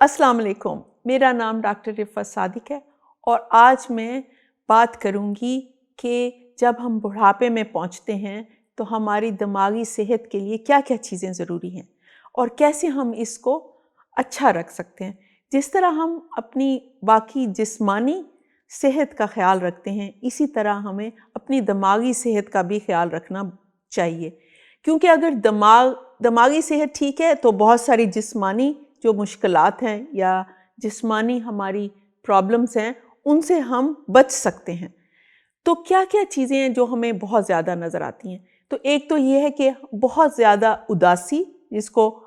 अस्सलाम वालेकुम, मेरा नाम डॉक्टर रिफ़त सादिक है और आज मैं बात करूँगी कि जब हम बुढ़ापे में पहुँचते हैं तो हमारी दिमागी सेहत के लिए क्या-क्या चीज़ें ज़रूरी हैं और कैसे हम इसको अच्छा रख सकते हैं। जिस तरह हम अपनी बाकी जिस्मानी सेहत का ख़्याल रखते हैं, इसी तरह हमें अपनी दिमागी सेहत का भी ख़्याल रखना चाहिए। क्योंकि अगर दिमागी सेहत ठीक है तो बहुत सारी जिस्मानी जो मुश्किलात हैं या जिस्मानी हमारी प्रॉब्लम्स हैं, उनसे हम बच सकते हैं। तो क्या-क्या चीज़ें हैं जो हमें बहुत ज़्यादा नज़र आती हैं? तो एक तो ये है कि बहुत ज़्यादा उदासी, जिसको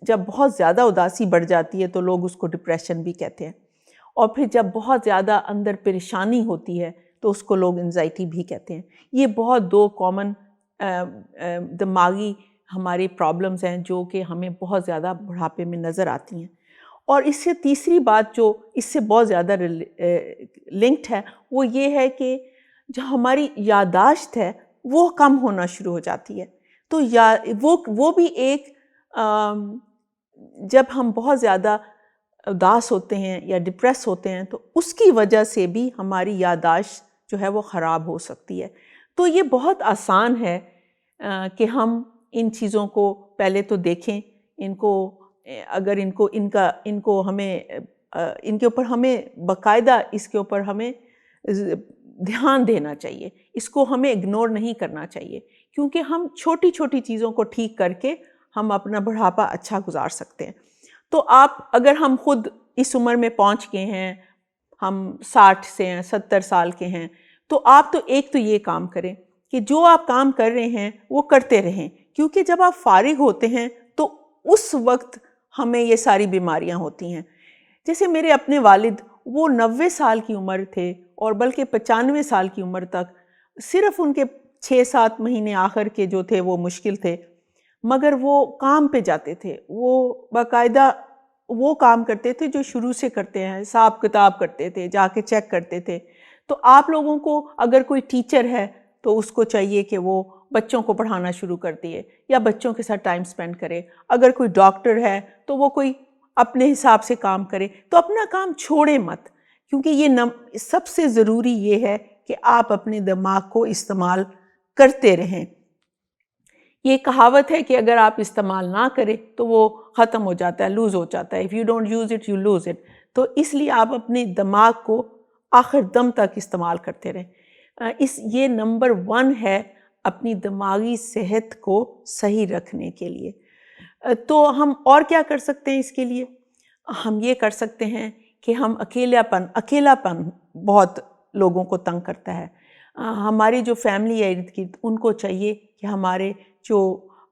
जब बहुत ज़्यादा उदासी बढ़ जाती है तो लोग उसको डिप्रेशन भी कहते हैं। और फिर जब बहुत ज़्यादा अंदर परेशानी होती है तो उसको लोग एंग्ज़ायटी भी कहते हैं। ये बहुत 2 कॉमन दिमागी हमारी प्रॉब्लम्स हैं जो कि हमें बहुत ज़्यादा बुढ़ापे में नज़र आती हैं। और इससे तीसरी बात जो इससे बहुत ज़्यादा लिंक्ड है, वो ये है कि जो हमारी याददाश्त है वो कम होना शुरू हो जाती है। तो वो भी एक जब हम बहुत ज़्यादा उदास होते हैं या डिप्रेस होते हैं तो उसकी वजह से भी हमारी याददाश्त जो है वो ख़राब हो सकती है। तो ये बहुत आसान है कि हम इन चीज़ों को पहले तो देखें, इनको अगर इनको हमें इनके ऊपर हमें बाकायदा इसके ऊपर हमें ध्यान देना चाहिए। इसको हमें इग्नोर नहीं करना चाहिए क्योंकि हम छोटी-छोटी चीज़ों को ठीक करके हम अपना बुढ़ापा अच्छा गुज़ार सकते हैं। तो आप अगर हम खुद इस उम्र में पहुँच गए हैं, हम 60 से हैं, 70 साल के हैं, तो आप तो एक तो ये काम करें कि जो आप काम कर रहे हैं वो करते रहें, क्योंकि जब आप फारिग होते हैं तो उस वक्त हमें ये सारी बीमारियां होती हैं। जैसे मेरे अपने वालिद, वो 90 साल की उम्र थे और बल्कि 95 साल की उम्र तक सिर्फ उनके 6-7 महीने आखिर के जो थे वो मुश्किल थे, मगर वो काम पे जाते थे। वो बाकायदा वो काम करते थे जो शुरू से करते हैं, हिसाब किताब करते थे, जाके चेक करते थे। तो आप लोगों को अगर कोई टीचर है तो उसको चाहिए कि वो बच्चों को पढ़ाना शुरू कर दिए या बच्चों के साथ टाइम स्पेंड करे। अगर कोई डॉक्टर है तो वो कोई अपने हिसाब से काम करे, तो अपना काम छोड़े मत, क्योंकि ये सबसे ज़रूरी ये है कि आप अपने दिमाग को इस्तेमाल करते रहें। ये कहावत है कि अगर आप इस्तेमाल ना करें तो वो ख़त्म हो जाता है, लूज़ हो जाता है। If you don't use it, you lose it. तो इसलिए आप अपने दिमाग को आखिर दम तक इस्तेमाल करते रहें। ये नंबर 1 है अपनी दिमागी सेहत को सही रखने के लिए। तो हम और क्या कर सकते हैं इसके लिए? हम ये कर सकते हैं कि हम अकेलापन बहुत लोगों को तंग करता है। हमारी जो फैमिली है इर्द-गिर्द, उनको चाहिए कि हमारे जो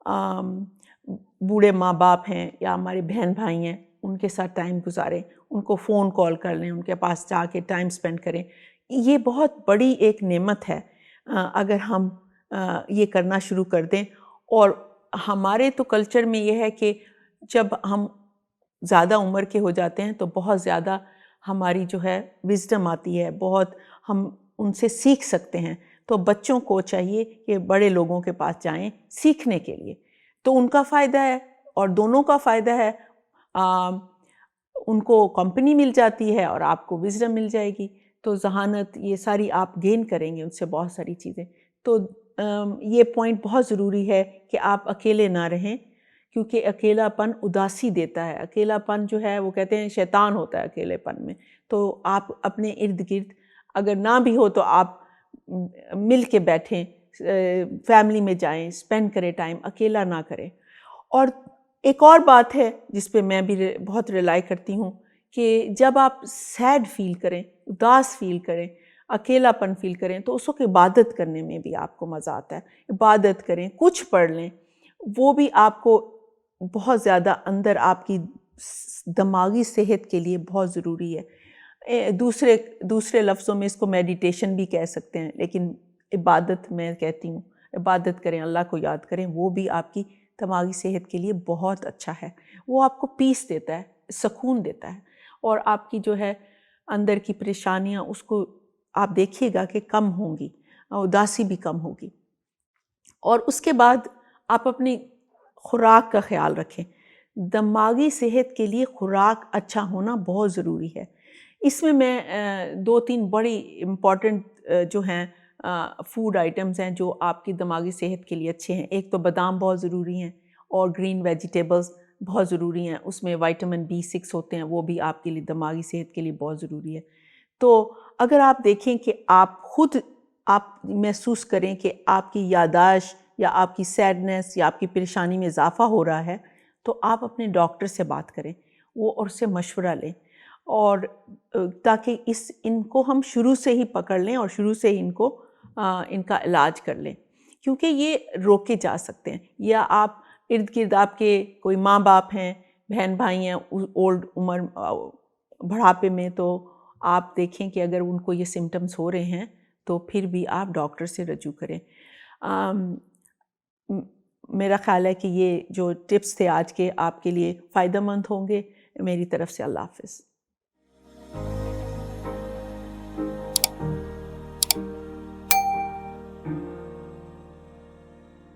बूढ़े माँ-बाप हैं या हमारे बहन-भाई हैं, उनके साथ टाइम गुज़ारें, उनको फ़ोन कॉल कर लें, उनके पास जाके टाइम स्पेंड करें। ये बहुत बड़ी एक नेमत है अगर हम ये करना शुरू कर दें। और हमारे तो कल्चर में ये है कि जब हम ज़्यादा उम्र के हो जाते हैं तो बहुत ज़्यादा हमारी जो है विज़डम आती है, बहुत हम उनसे सीख सकते हैं। तो बच्चों को चाहिए कि बड़े लोगों के पास जाएं सीखने के लिए, तो उनका फ़ायदा है और दोनों का फ़ायदा है। उनको कंपनी मिल जाती है और आपको विज़डम मिल जाएगी, तो ज़हानत ये सारी आप गेन करेंगे उनसे बहुत सारी चीज़ें। तो ये पॉइंट बहुत ज़रूरी है कि आप अकेले ना रहें, क्योंकि अकेलापन उदासी देता है। अकेलापन जो है वो कहते हैं शैतान होता है अकेलेपन में। तो आप अपने इर्द-गिर्द अगर ना भी हो तो आप मिल के बैठें, फैमिली में जाएं, स्पेंड करें टाइम, अकेला ना करें। और एक और बात है जिस पे मैं भी बहुत रिलाई करती हूँ कि जब आप सैड फील करें, उदास फील करें, अकेलापन फील करें, तो उस वक्त इबादत करने में भी आपको मज़ा आता है। इबादत करें, कुछ पढ़ लें, वो भी आपको बहुत ज़्यादा अंदर आपकी दिमागी सेहत के लिए बहुत ज़रूरी है। दूसरे लफ्ज़ों में इसको मेडिटेशन भी कह सकते हैं, लेकिन इबादत मैं कहती हूँ। इबादत करें, अल्लाह को याद करें, वो भी आपकी दिमागी सेहत के लिए बहुत अच्छा है। वो आपको पीस देता है, सुकून देता है और आपकी जो है अंदर की परेशानियाँ, उसको आप देखिएगा कि कम होंगी, उदासी भी कम होगी। और उसके बाद आप अपनी खुराक का ख़्याल रखें। دماغی صحت کے لیے خوراک اچھا ہونا بہت ضروری ہے۔ اس میں 2-3 بڑی امپورٹنٹ جو ہیں فوڈ آئٹمز ہیں جو آپ کی دماغی صحت کے لیے اچھے ہیں۔ ایک تو بادام بہت ضروری ہیں، اور گرین ویجیٹیبلز بہت ضروری ہیں، اس میں وائٹامن B6 ہوتے ہیں، وہ بھی آپ کے لیے دماغی صحت کے لیے بہت ضروری ہے۔ تو اگر آپ دیکھیں کہ آپ محسوس کریں کہ آپ کی یادداشت یا آپ کی سیڈنس یا آپ کی پریشانی میں اضافہ ہو رہا ہے، تو آپ اپنے ڈاکٹر سے بات کریں، وہ اور سے مشورہ لیں، اور تاکہ ان کو ہم شروع سے ہی پکڑ لیں اور شروع سے ہی ان کا علاج کر لیں، کیونکہ یہ روکے جا سکتے ہیں۔ یا آپ ارد گرد آپ کے کوئی ماں باپ ہیں، بہن بھائی ہیں اولڈ عمر بڑھاپے میں، تو آپ دیکھیں کہ اگر ان کو یہ سمٹمز ہو رہے ہیں تو پھر بھی آپ ڈاکٹر سے رجوع کریں۔ میرا خیال ہے کہ یہ جو ٹپس تھے آج کے آپ کے لیے فائدہ مند ہوں گے۔ میری طرف سے اللہ حافظ۔